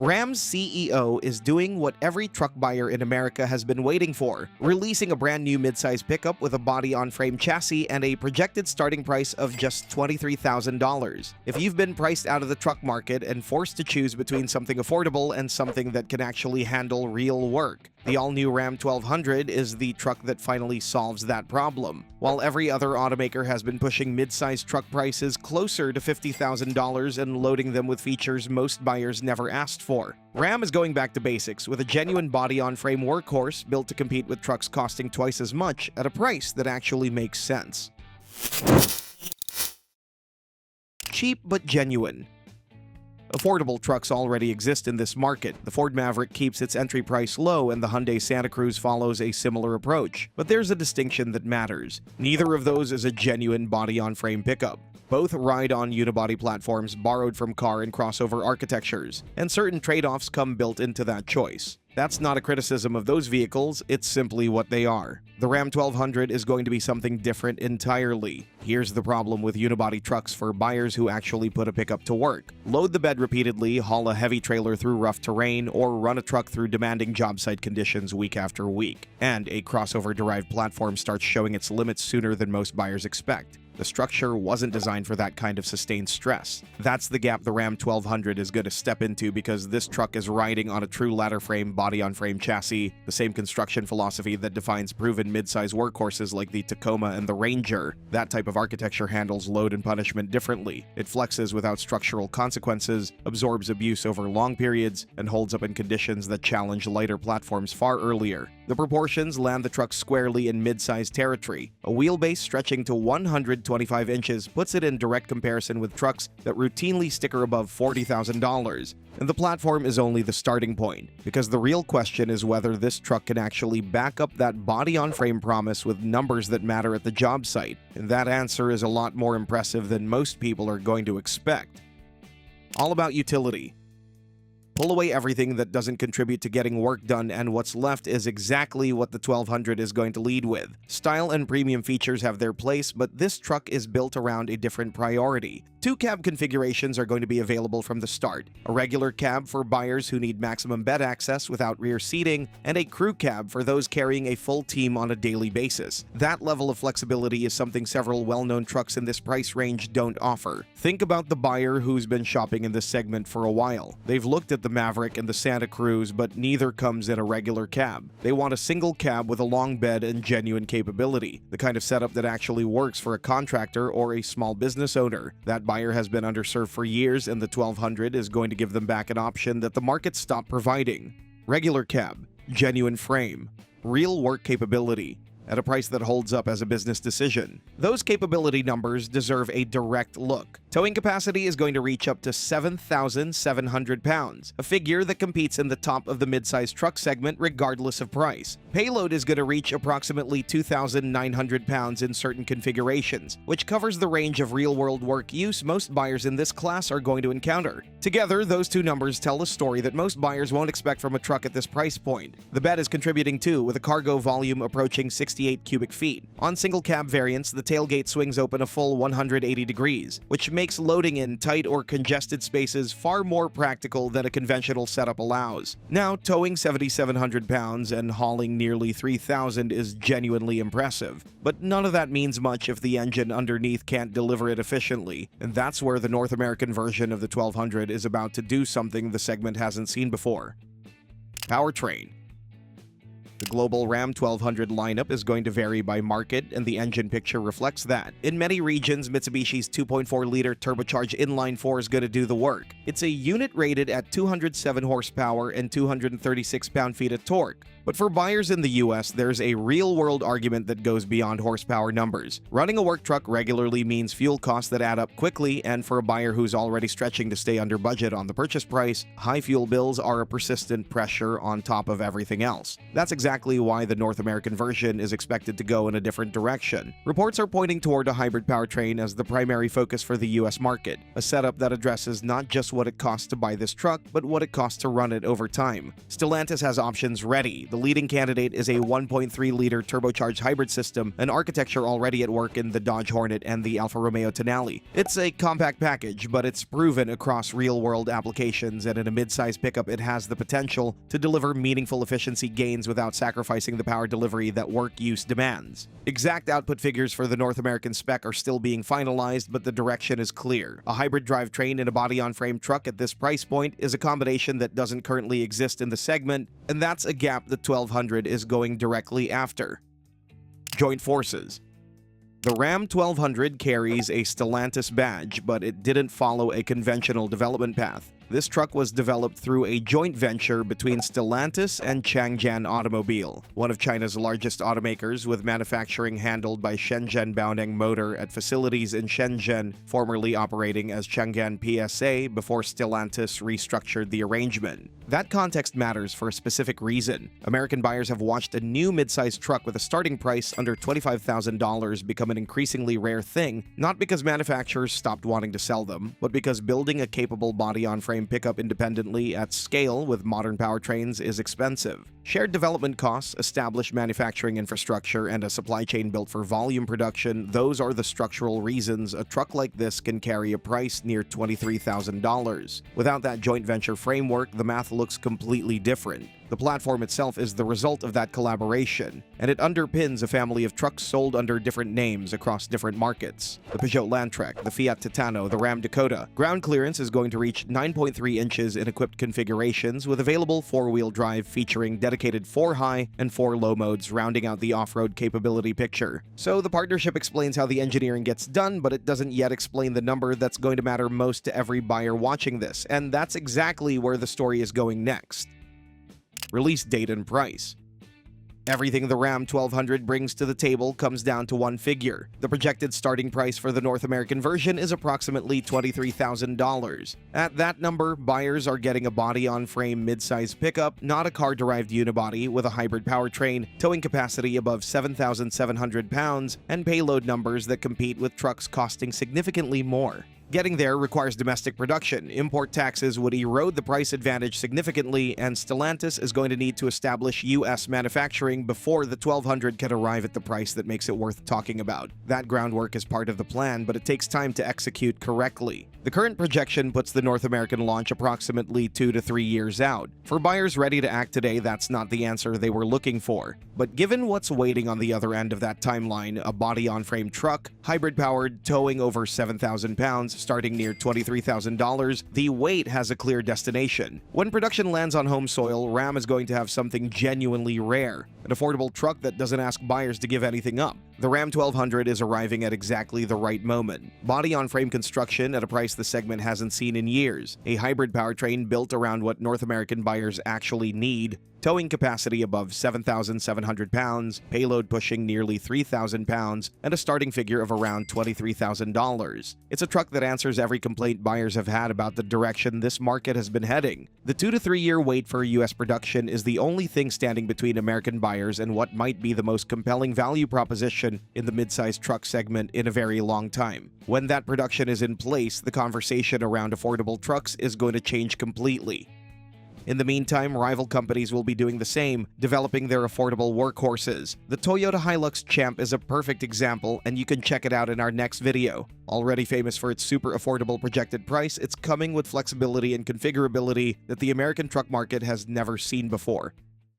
Ram's CEO is doing what every truck buyer in America has been waiting for, releasing a brand new midsize pickup with a body-on-frame chassis and a projected starting price of just $23,000. If you've been priced out of the truck market and forced to choose between something affordable and something that can actually handle real work, the all-new Ram 1200 is the truck that finally solves that problem. While every other automaker has been pushing mid-size truck prices closer to $50,000 and loading them with features most buyers never asked for, Ram is going back to basics with a genuine body-on-frame workhorse built to compete with trucks costing twice as much at a price that actually makes sense. Cheap but genuine. Affordable trucks already exist in this market. The Ford Maverick keeps its entry price low and the Hyundai Santa Cruz follows a similar approach. But there's a distinction that matters. Neither of those is a genuine body-on-frame pickup. Both ride on unibody platforms borrowed from car and crossover architectures, and certain trade-offs come built into that choice. That's not a criticism of those vehicles, it's simply what they are. The Ram 1200 is going to be something different entirely. Here's the problem with unibody trucks for buyers who actually put a pickup to work. Load the bed repeatedly, haul a heavy trailer through rough terrain, or run a truck through demanding job site conditions week after week. And a crossover-derived platform starts showing its limits sooner than most buyers expect. The structure wasn't designed for that kind of sustained stress. That's the gap the Ram 1200 is going to step into because this truck is riding on a true ladder frame, body-on-frame chassis, the same construction philosophy that defines proven mid-size workhorses like the Tacoma and the Ranger. That type of architecture handles load and punishment differently. It flexes without structural consequences, absorbs abuse over long periods, and holds up in conditions that challenge lighter platforms far earlier. The proportions land the truck squarely in mid-size territory. A wheelbase stretching to 125 inches puts it in direct comparison with trucks that routinely sticker above $40,000. And the platform is only the starting point, because the real question is whether this truck can actually back up that body-on-frame promise with numbers that matter at the job site. And that answer is a lot more impressive than most people are going to expect. All about utility. Pull away everything that doesn't contribute to getting work done, and what's left is exactly what the 1200 is going to lead with. Style and premium features have their place, but this truck is built around a different priority. Two cab configurations are going to be available from the start. A regular cab for buyers who need maximum bed access without rear seating, and a crew cab for those carrying a full team on a daily basis. That level of flexibility is something several well-known trucks in this price range don't offer. Think about the buyer who's been shopping in this segment for a while. They've looked at the Maverick and the Santa Cruz, but neither comes in a regular cab. They want a single cab with a long bed and genuine capability, the kind of setup that actually works for a contractor or a small business owner. That buyer has been underserved for years, and the 1200 is going to give them back an option that the market stopped providing. Regular cab, genuine frame, real work capability, at a price that holds up as a business decision. Those capability numbers deserve a direct look. Towing capacity is going to reach up to 7,700 pounds, a figure that competes in the top of the mid-size truck segment regardless of price. Payload is going to reach approximately 2,900 pounds in certain configurations, which covers the range of real-world work use most buyers in this class are going to encounter. Together, those two numbers tell a story that most buyers won't expect from a truck at this price point. The bed is contributing too, with a cargo volume approaching 68 cubic feet. On single cab variants, the tailgate swings open a full 180 degrees, which makes loading in tight or congested spaces far more practical than a conventional setup allows. Now, towing 7,700 pounds and hauling nearly 3,000 is genuinely impressive, but none of that means much if the engine underneath can't deliver it efficiently, and that's where the North American version of the 1200 is about to do something the segment hasn't seen before. Powertrain. The global Ram 1200 lineup is going to vary by market, and the engine picture reflects that. In many regions, Mitsubishi's 2.4-liter turbocharged inline-4 is going to do the work. It's a unit rated at 207 horsepower and 236 pound-feet of torque. But for buyers in the US, there's a real-world argument that goes beyond horsepower numbers. Running a work truck regularly means fuel costs that add up quickly, and for a buyer who's already stretching to stay under budget on the purchase price, high fuel bills are a persistent pressure on top of everything else. That's exactly why the North American version is expected to go in a different direction. Reports are pointing toward a hybrid powertrain as the primary focus for the US market, a setup that addresses not just what it costs to buy this truck, but what it costs to run it over time. Stellantis has options ready. The leading candidate is a 1.3-liter turbocharged hybrid system, an architecture already at work in the Dodge Hornet and the Alfa Romeo Tonale. It's a compact package, but it's proven across real-world applications, and in a mid-size pickup it has the potential to deliver meaningful efficiency gains without sacrificing the power delivery that work use demands. Exact output figures for the North American spec are still being finalized, but the direction is clear. A hybrid drivetrain in a body-on-frame truck at this price point is a combination that doesn't currently exist in the segment, and that's a gap the 1200 is going directly after. Joint forces. The Ram 1200 carries a Stellantis badge, but it didn't follow a conventional development path. This truck was developed through a joint venture between Stellantis and Changjian Automobile, one of China's largest automakers, with manufacturing handled by Shenzhen Baoneng Motor at facilities in Shenzhen, formerly operating as Chang'an PSA before Stellantis restructured the arrangement. That context matters for a specific reason. American buyers have watched a new mid-sized truck with a starting price under $25,000 become an increasingly rare thing, not because manufacturers stopped wanting to sell them, but because building a capable body-on-frame pickup independently at scale with modern powertrains is expensive. Shared development costs, established manufacturing infrastructure, and a supply chain built for volume production, those are the structural reasons a truck like this can carry a price near $23,000. Without that joint venture framework, the math looks completely different. The platform itself is the result of that collaboration, and it underpins a family of trucks sold under different names across different markets. The Peugeot Landtrek, the Fiat Titano, the Ram Dakota. Ground clearance is going to reach 9.3 inches in equipped configurations, with available four-wheel drive featuring dedicated 4-high and 4-low modes, rounding out the off-road capability picture. So the partnership explains how the engineering gets done, but it doesn't yet explain the number that's going to matter most to every buyer watching this, and that's exactly where the story is going next. Release date and price. Everything the Ram 1200 brings to the table comes down to one figure. The projected starting price for the North American version is approximately $23,000. At that number, buyers are getting a body-on-frame mid-size pickup, not a car-derived unibody with a hybrid powertrain, towing capacity above 7,700 pounds, and payload numbers that compete with trucks costing significantly more. Getting there requires domestic production. Import taxes would erode the price advantage significantly, and Stellantis is going to need to establish U.S. manufacturing before the 1200 can arrive at the price that makes it worth talking about. That groundwork is part of the plan, but it takes time to execute correctly. The current projection puts the North American launch approximately 2 to 3 years out. For buyers ready to act today, that's not the answer they were looking for. But given what's waiting on the other end of that timeline, a body-on-frame truck, hybrid-powered, towing over 7,000 pounds, starting near $23,000, the wait has a clear destination. When production lands on home soil, Ram is going to have something genuinely rare, an affordable truck that doesn't ask buyers to give anything up. The Ram 1200 is arriving at exactly the right moment. Body-on-frame construction at a price the segment hasn't seen in years, a hybrid powertrain built around what North American buyers actually need, towing capacity above 7,700 pounds, payload pushing nearly 3,000 pounds, and a starting figure of around $23,000. It's a truck that answers every complaint buyers have had about the direction this market has been heading. The 2 to 3 year wait for U.S. production is the only thing standing between American buyers and what might be the most compelling value proposition in the mid-sized truck segment in a very long time. When that production is in place, the conversation around affordable trucks is going to change completely. In the meantime, rival companies will be doing the same, developing their affordable workhorses. The Toyota Hilux Champ is a perfect example, and you can check it out in our next video. Already famous for its super affordable projected price, it's coming with flexibility and configurability that the American truck market has never seen before.